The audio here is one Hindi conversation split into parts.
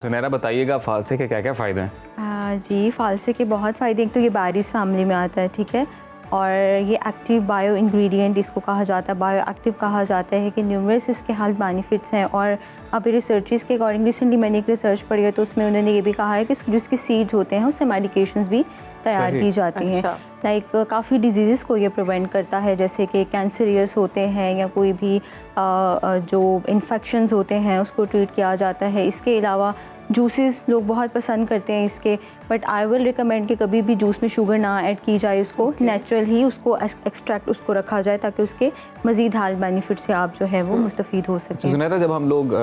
सुनहरा बताइएगा फालसे के क्या क्या फ़ायदे हैं? जी, फालसे के बहुत फ़ायदे। एक तो ये बारिस फैमिली में आता है, ठीक है, और ये एक्टिव बायो इंग्रेडिएंट इसको कहा जाता है, बायो एक्टिव कहा जाता है कि न्यूमरस इसके हेल्थ बेनिफिट्स हैं। और अभी रिसर्चर्स के अकॉर्डिंग रिसेंटली मैंने एक रिसर्च पढ़ी है तो उसमें उन्होंने ये भी कहा है कि जो इसके सीड्स होते हैं उससे मेडिकेशंस भी तैयार की जाती हैं। लाइक काफ़ी डिजीज़ को ये प्रिवेंट करता है, जैसे कि कैंसरियस होते हैं या कोई भी जो इन्फेक्शंस होते हैं उसको ट्रीट किया जाता है। इसके अलावा जूसेस लोग बहुत पसंद करते हैं इसके, बट आई विल रिकमेंड कि कभी भी जूस में शुगर ना ऐड की जाए, उसको नेचुरल ही उसको एक्सट्रैक्ट उसको रखा जाए ताकि उसके मज़ीद हेल्थ बेनिफिट से आप जो है वो मुस्तफ़ीद हो सकें। सुनहरा, जब हम लोग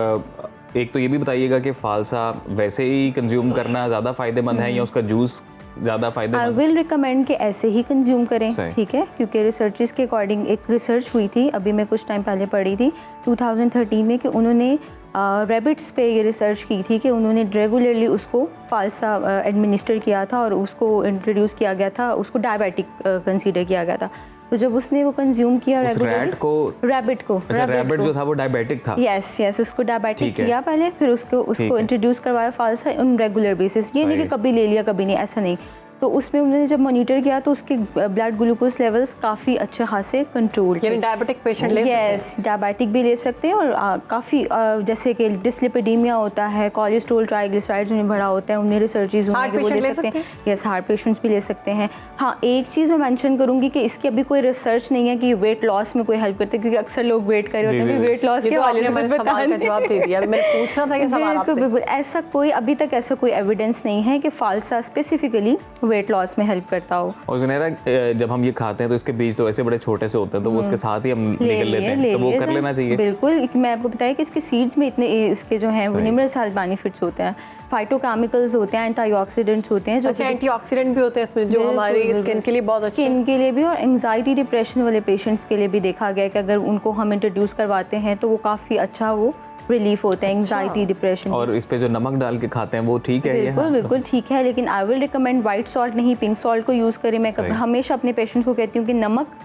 एक तो ये भी बताइएगा कि फालसा वैसे ही कंज्यूम करना ज़्यादा फ़ायदेमंद है या उसका जूस ज़्यादा फ़ायदेमंद? आई विल रिकमेंड कि ऐसे ही कंज्यूम करें, ठीक है, क्योंकि रिसर्चर्स के अकॉर्डिंग एक रिसर्च हुई थी, अभी मैं कुछ टाइम पहले पढ़ी थी 2013 में, कि उन्होंने रैबिट्स पे ये रिसर्च की थी कि उन्होंने रेगुलरली उसको फालसा एडमिनिस्टर किया था और उसको इंट्रोड्यूस किया गया था, उसको डायबिटिक कंसीडर किया गया था। तो जब उसने वो कंज्यूम किया रैबिट को जो था वो डायबिटिक था। यस, उसको डायबिटिक किया पहले, फिर उसको इंट्रोड्यूस करवाया फालसा ऑन रेगुलर बेसिस। ये नहीं कि कभी ले लिया कभी नहीं, ऐसा नहीं। तो उसमें उन्होंने जब मॉनिटर किया तो उसके ब्लड ग्लूकोज लेवल्स काफ़ी अच्छे खासे कंट्रोल, यानी डायबिटिक पेशेंट ले सकते हैं। यस, डायबिटिक भी ले सकते हैं और काफ़ी जैसे कि डिस्लिपिडीमिया होता है, कोलेस्ट्रॉल ट्राइग्लिसराइड्स उन्हें बढ़ा होता है, उन्हें रिसर्चेज वो ले सकते हैं। यस, हार्ट पेशेंट्स भी ले सकते हैं। हाँ, एक चीज़ मैं मेंशन करूँगी कि इसकी अभी कोई रिसर्च नहीं है कि वेट लॉस में कोई हेल्प करते हैं, क्योंकि अक्सर लोग वेट कर रहे होते हैं वेट लॉस के हवाले से। मैंने सवाल का जवाब दे दिया, मैं पूछना था कि सवाल आपसे। बिल्कुल, ऐसा कोई अभी तक ऐसा कोई एविडेंस नहीं है कि फालसा स्पेसिफिकली वेट लॉस में हेल्प करता हो। और सुनहरा, जब हम ये खाते हैं तो इसके बीज तो ऐसे बड़े छोटे से होते हैं, तो वो उसके साथ ही हम निकल लेते हैं, तो वो कर लेना चाहिए। बिल्कुल, मैं आपको बताया कि इसके सीड्स में इतने इसके जो हैं वो न्यूमरस हेल्थ बेनिफिट्स होते हैं, फाइटोकेमिकल्स होते हैं, एंटीऑक्सीडेंट्स होते हैं, जो एंटीऑक्सीडेंट भी होते हैं इसमें, जो हमारी स्किन के लिए बहुत अच्छे हैं। स्किन के लिए भी और एंजाइटी डिप्रेशन वाले पेशेंट्स के लिए भी देखा गया है कि अगर उनको हम इंट्रोड्यूस करवाते हैं तो वो काफ़ी अच्छा वो रिलीफ होता है एंजाइटी डिप्रेशन। और इस पे जो नमक डाल के खाते हैं वो ठीक है? बिल्कुल ठीक है, लेकिन I will recommend white salt नहीं, पिंक सॉल्ट को यूज़ करें। मैं हमेशा अपने पेशेंट्स को कहती हूँ कि नमक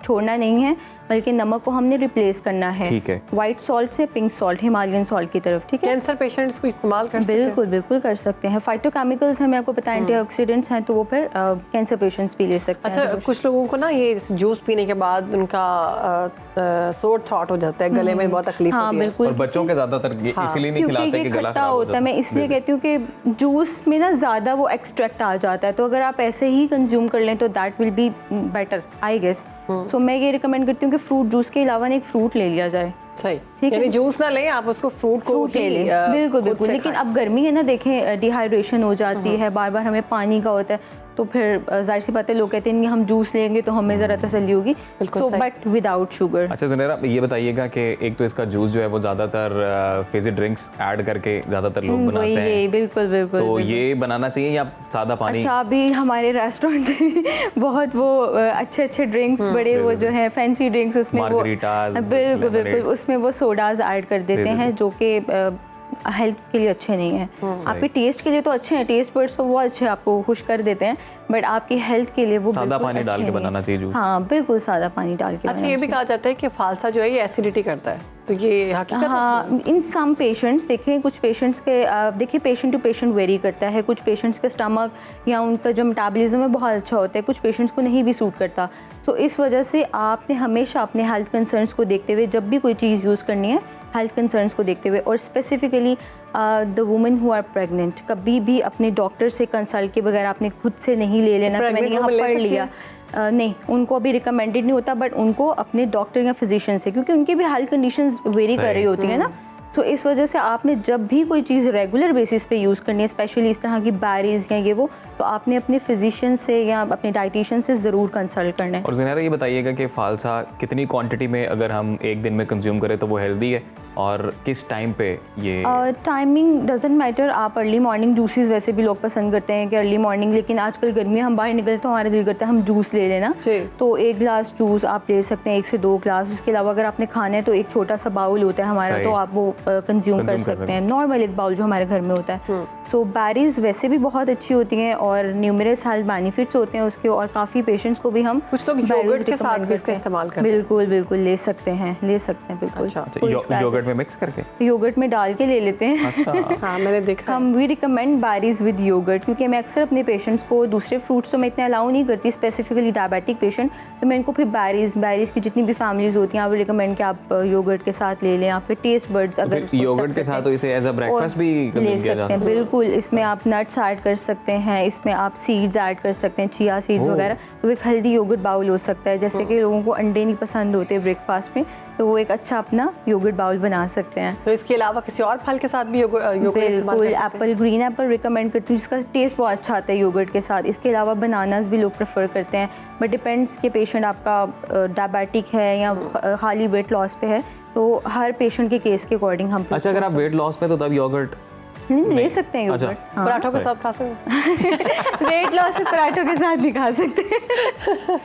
छोड़ना नहीं है, बल्कि नमक को हमने रिप्लेस करना है, ठीक है, व्हाइट सॉल्ट से पिंक सॉल्ट, हिमालयन सॉल्ट की तरफ, ठीक है। कैंसर पेशेंट्स को इस्तेमाल कर सकते हैं? बिल्कुल कर सकते हैं। फाइटोकेमिकल्स हैं, मैं आपको पता, एंटीऑक्सीडेंट्स हैं, तो वो फिर कैंसर पेशेंट्स भी ले सकते हैं। अच्छा, कुछ लोगों को ना ये जूस पीने के बाद उनका सोर थ्रॉट हो जाता है, गले में बहुत तकलीफ होती है। बिल्कुल, और बच्चों के ज़्यादातर इसीलिए नहीं खिलाते कि गला खराब होता है। मैं इसलिए कहती हूँ कि जूस में ना ज़्यादा वो एक्सट्रैक्ट आ जाता है, तो अगर आप ऐसे ही कंज्यूम कर लें तो that will be better, I guess. So मैं ये रिकमेंड करती हूँ कि फ्रूट जूस के अलावा एक फ्रूट ले लिया जाए। सही, ठीक है, जूस ना लें आप, उसको फ्रूट ले लें। बिल्कुल, लेकिन अब गर्मी है ना, देखें डिहाइड्रेशन हो जाती है, बार बार हमें पानी का होता है, तो फिर जाहिर सी बात है लोग कहते हैं हम जूस लेंगे तो हमें ज़रा तसल्ली होगी, सो बट विदाउट शुगर। अच्छा सुनहरा, ये बताइएगा कि एक तो इसका जूस जो है वो ज़्यादातर फिजी ड्रिंक्स ऐड करके ज़्यादातर लोग बनाते हैं, बिल्कुल, तो ये बनाना चाहिए या सादा पानी? अच्छा, अभी हमारे रेस्टोरेंट से बहुत वो अच्छे ड्रिंक्स, बड़े वो जो है फैंसी ड्रिंक्स, उसमें वो बिल्कुल उसमें वो सोडाज ऐड कर देते हैं जो कि हेल्थ के लिए अच्छे नहीं है। आपके टेस्ट के लिए तो अच्छे हैं, टेस्ट बड्स तो वो अच्छे आपको खुश कर देते हैं, बट आपकी हेल्थ के लिए वो सादा पानी डाल के बनाना चाहिए जूस। हाँ, बिल्कुल सादा पानी डाल के। अच्छा, ये भी कहा जाता है कि फालसा जो है ये एसिडिटी करता है, तो ये हकीकत है? हाँ, इन सम पेशेंट्स, देखें कुछ पेशेंट्स के देखिए पेशेंट टू पेशेंट वेरी करता है, कुछ पेशेंट्स का स्टमक या उनका जो मेटाबॉलिज्म है बहुत अच्छा होता है, कुछ पेशेंट्स को नहीं भी सूट करता। सो इस वजह से आपने हमेशा अपने हेल्थ कंसर्न्स को देखते हुए जब भी कोई चीज़ यूज़ करनी है, हेल्थ कंसर्न्स को देखते हुए, और specifically the women who are pregnant, कभी भी अपने डॉक्टर से कंसल्ट के बगैर आपने खुद से नहीं ले लेना कि मैंने यहाँ पढ़ लिया। नहीं, उनको अभी रिकमेंडेड नहीं होता, बट उनको अपने डॉक्टर या फिजिशियन से, क्योंकि उनकी भी हेल्थ कंडीशंस वेरी कर रही होती है ना, तो इस वजह से आपने जब भी कोई चीज़ रेगुलर बेसिस पे यूज़ करनी है, स्पेशली इस तरह की बैरीज या ये वो, तो आपने अपने फिजिशियन से या अपने डाइटिशियन से ज़रूर कंसल्ट करना है। और ज़ुनैरा, ये बताइएगा कि फालसा कितनी क्वांटिटी में अगर हम एक दिन में कंज्यूम करें तो वो हेल्दी है, और किस टाइम पे ये? Timing doesn't matter. आप अर्ली मॉर्निंग जूसेस वैसे भी लोग पसंद करते हैं कि अर्ली मॉर्निंग, लेकिन आजकल गर्मी हम बाहर निकलते तो हमारा दिल करता है हम जूस ले लेना, तो 1 गिलास जूस आप ले सकते हैं, 1 से 2 गिलास। उसके अलावा अगर आपने खाना है तो एक छोटा सा बाउल होता है हमारा, तो आप वो कंज्यूम कर सकते हैं, नॉर्मल एक बाउल जो हमारे घर में होता है। सो बेरीज वैसे भी बहुत अच्छी होती हैं और न्यूमरस हेल्थ बेनिफिट्स होते हैं उसके, और काफ़ी पेशेंट्स को भी हम कुछ लोग berries योगर्ट के साथ recommend भी इसका करते हैं। इस्तेमाल करते हैं। बिल्कुल बिल्कुल ले सकते हैं बिल्कुल। अच्छा, कोई इसका योगर्ट में मिक्स करके? तो योगर्ट में डाल के ले लेते हैं। अच्छा। हाँ मैंने देखा हम we recommend berries with yogurt, क्योंकि मैं अक्सर अपने पेशेंट्स को दूसरे फ्रूट्स तो मैं इतने अलाउ नहीं करती, स्पेसिफिकली डायबिटिक पेशेंट, तो मैं इनको फिर बेरीज की जितनी भी फैमिलीज होती हैं, आई विल रिकमेंड कि आप योगर्ट के साथ ले लें, या फिर टेस्ट बर्ड्स अगर उसको योगर्ट accept के साथ करते तो हैं। इसे एज अ ब्रेकफास्ट भी ले कंज्यूम किया सकते जाता हैं है। बिल्कुल। इसमें आप नट्स ऐड कर सकते हैं, इसमें आप सीड्स ऐड कर सकते हैं, चिया सीड्स ओह। वगैरह, तो एक हेल्दी योगर्ट बाउल हो सकता है। जैसे कि लोगों को अंडे नहीं पसंद होते ब्रेकफास्ट में, तो वो एक अच्छा अपना योगर्ट बाउल बना सकते हैं। तो इसके अलावा किसी और फल के साथ भी योगर्ट इस्तेमाल बिल्कुल, कर सकते हैं? एप्पल, ग्रीन एप्पल रिकमेंड करती हूँ, जिसका टेस्ट बहुत अच्छा आता है योगर्ट के साथ। इसके अलावा बनानास भी लोग प्रेफर करते हैं, बट डिपेंड्स कि पेशेंट आपका डायबिटिक है या खाली वेट लॉस पे है, तो हर पेशेंट के केस के अकॉर्डिंग हम अच्छा, अगर आप वेट लॉस पे तो तब योगर्ट ले सकते हैं अच्छा। योगर्ट। हाँ। पराठों के साथ खा सकते हैं? वेट लॉस में पराठों के साथ भी खा सकते हैं।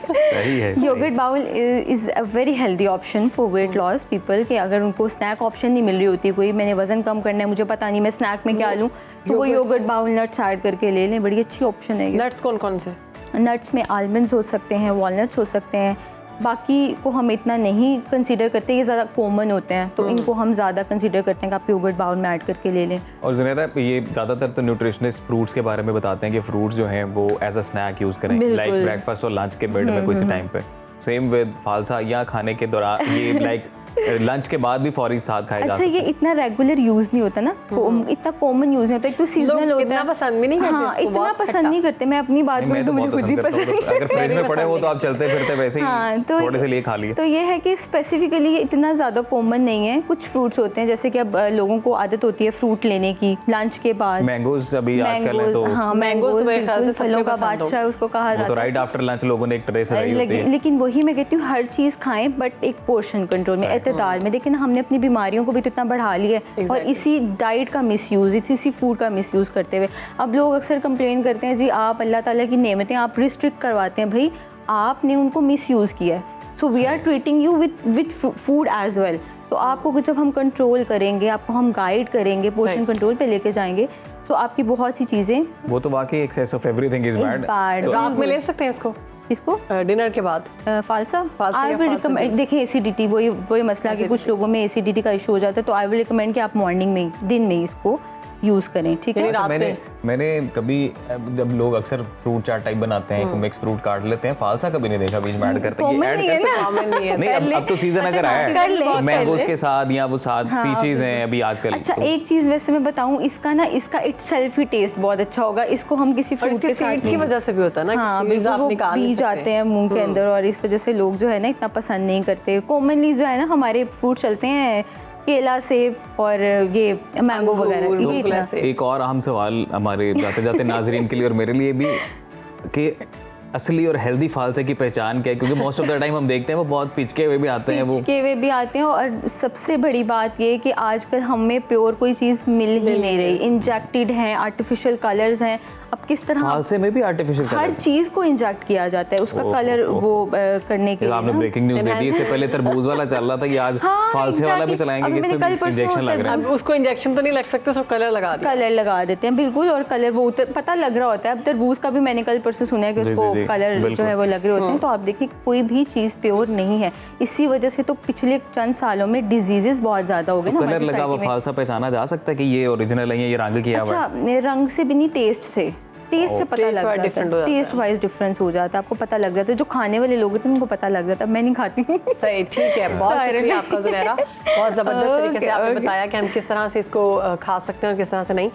सही है। Yogurt bowl is a very healthy option for weight loss people, कि अगर उनको स्नैक ऑप्शन नहीं मिल रही होती कोई, मैंने वजन कम करना है, मुझे पता नहीं मैं स्नैक में क्या लूँ, तो वो योगर्ट बाउल नट्स ऐड करके ले लें, बड़ी अच्छी ऑप्शन है ये। नट्स कौन कौन से? नट्स में आलमंड्स हो सकते हैं, वॉलनट्स हो सकते हैं, बाकी को हम इतना नहीं कंसीडर करते, ये ज़्यादा कॉमन होते हैं, तो इनको हम ज़्यादा कंसीडर करते हैं कि आप योगर्ट बाउल में ऐड करके ले लें। और जुनैरा, ये ज़्यादातर तो न्यूट्रिशनिस्ट फ्रूट्स के बारे में बताते हैं कि फ्रूट्स जो हैं वो एज अ स्नैक यूज़ करें, बिल्कुल। लाइक ब्रेकफास्ट और लंच के बेड में किसी टाइम पे। सेम विद फालसा, या खाने के दौरान ये लाइक लंच के बाद भी फौरी साथ खाए जा अच्छा, सकते ये इतना रेगुलर यूज़ नहीं होता ना, इतना कॉमन यूज़ नहीं होता, एक तो सीजनल लोग होता इतना है। पसंद भी नहीं करते हाँ, इसको, इतना बहुत पसंद खट्टा। नहीं करते। मैं अपनी बात हैं। मैं करूँ तो तो मुझे बहुत खुद ही पसंद करता हूँ, पसंद तो अगर फ्रिज में पड़े हो तो आप चलते फिरते वैसे हाँ, ही तो थोड़े से लिए खा लिए। तो ये है कि स्पेसिफिकली ये इतना ज़्यादा कॉमन नहीं है। कुछ फ्रूट्स होते हैं जैसे कि अब लोगों को आदत होती है फ्रूट लेने की लंच के बाद। मैंगोज अभी आजकल है तो हाँ, मैंगोज मैंगोज मेरे ख्याल से बिल्कुल सबको फलों का पसंद बादशाह उसको कहा वो तो जाता है। राइट आफ्टर लंच लोगों ने एक ट्रे से रही होती है। लेकिन वही मैं कहती हूँ, हर चीज़ खाएं बट एक पोर्शन कंट्रोल में, एतदाल में। देखिए ना, हमने अपनी बीमारियों को भी तो इतना बढ़ा लिया है, और इसी डाइट का मिसयूज़, इसी फूड का मिसयूज़ करते हुए अब लोग अक्सर कंप्लेन करते हैं, जी आप अल्लाह ताला की नेमतें आप रिस्ट्रिक्ट करवाते हैं। भाई, आपने उनको मिसयूज़ किया है, so we are treating you with food as well. तो आपको जब हम कंट्रोल करेंगे, आपको हम गाइड करेंगे, पोर्शन कंट्रोल पे लेके जाएंगे, तो आपकी बहुत सी चीज़ें वो तो वाकई excess of everything is bad. रात में ले सकते हैं इसको इसको डिनर के बाद? फालसा फालसा आई या विल फालसा रिकमेंड, juice? देखिए एसिडिटी वही मसला कि कुछ लोगों में एसिडिटी का इशू हो जाता है, तो आई विल रिकमेंड कि आप मॉर्निंग में दिन में इसको यूज़ करें, ठीक है। रात मैंने कभी जब लोग अक्सर फ्रूट चाट टाइप बनाते हैं, मिक्स फ्रूट काट लेते हैं, फालसा कभी नहीं देखा बीच में ऐड करते हैं। Common ये ऐड नहीं है कर सकते ना। कॉमन नहीं है। नहीं, अब तो सीजन अगर आया कर ले, है कर मैंगोज ले। के साथ, या वो साथ पीचीज हैं अभी आजकल। अच्छा, तो एक चीज़ वैसे मैं बताऊं, इसका इटसेल्फ ही टेस्ट बहुत अच्छा होगा, इसको हम किसी और फ्रूट इसके के सीड्स साथ की वजह से भी होता है ना, हाँ, कि सीड्स बिल्कुल, आप वो निकाल नहीं बीज सकते। आते हैं मुंह के अंदर, और इस वजह से लोग जो है ना इतना पसंद नहीं करते। कॉमनली जो है ना हमारे फ्रूट चलते हैं केला, सेब और ये मैंगो अंगूर, वगैरह, ये बिल्कुल इतना। ऐसे। एक और अहम सवाल हमारे जाते जाते नाजरीन के लिए और मेरे लिए भी, कि असली और हेल्दी फालसे की पहचान क्या है? क्योंकि मोस्ट ऑफ द टाइम हम देखते हैं वो बहुत पिचके हुए भी आते हैं, वो पिचके हुए भी आते हैं, और सबसे बड़ी बात ये है कि आजकल हमें प्योर कोई चीज़ मिल ही नहीं रही, इंजेक्टेड हैं, आर्टिफिशियल कलर्स हैं। अब किस तरह फालसे में भी आर्टिफिशियल हर कलर? चीज़ को इंजेक्ट किया जाता है, उसका कलर वो करने के लिए आपने ना। ब्रेकिंग न्यूज दे दी। इससे पहले तरबूज वाला चल रहा था कि आज हाँ, फालसे वाला भी exactly। चलाएंगे अभी कि मैंने इसमें कल परसों इंजेक्शन लग रहा है। अब उसको इंजेक्शन तो नहीं लग सकते, उसको कलर लगा दिया। कलर लगा देते हैं, बिल्कुल, और कलर वो पता लग रहा होता है। अब तरबूज का भी मैंने कल परसों सुना है कि जी, उसको जी, जी, कलर जो बिल्कुल। है वो लग रहे होते हैं। तो आप देखिए, कोई भी चीज़ प्योर नहीं है। इसी वजह से तो पिछले चंद सालों में डिजीजेस बहुत ज़्यादा हो गए ना कलर हमारी लगा हुआ society में। फालसा पहचाना जा सकता है कि ये ओरिजिनल है, ये रंग किया हुआ है? अच्छा, रंग से भी नहीं, टेस्ट से पता taste लग wise जाता different हो है, जाता टेस्ट वाइज डिफरेंस हो जाता है, आपको पता लग जाता है। जो खाने वाले लोग होते हैं उनको पता लग जाता है, मैं नहीं खाती। सही, ठीक है, बहुत Sorry। शुक्रिया आपका जुनैरा, बहुत ज़बरदस्त तरीके से Okay, आपने okay। बताया कि हम किस तरह से इसको खा सकते हैं और किस तरह से नहीं।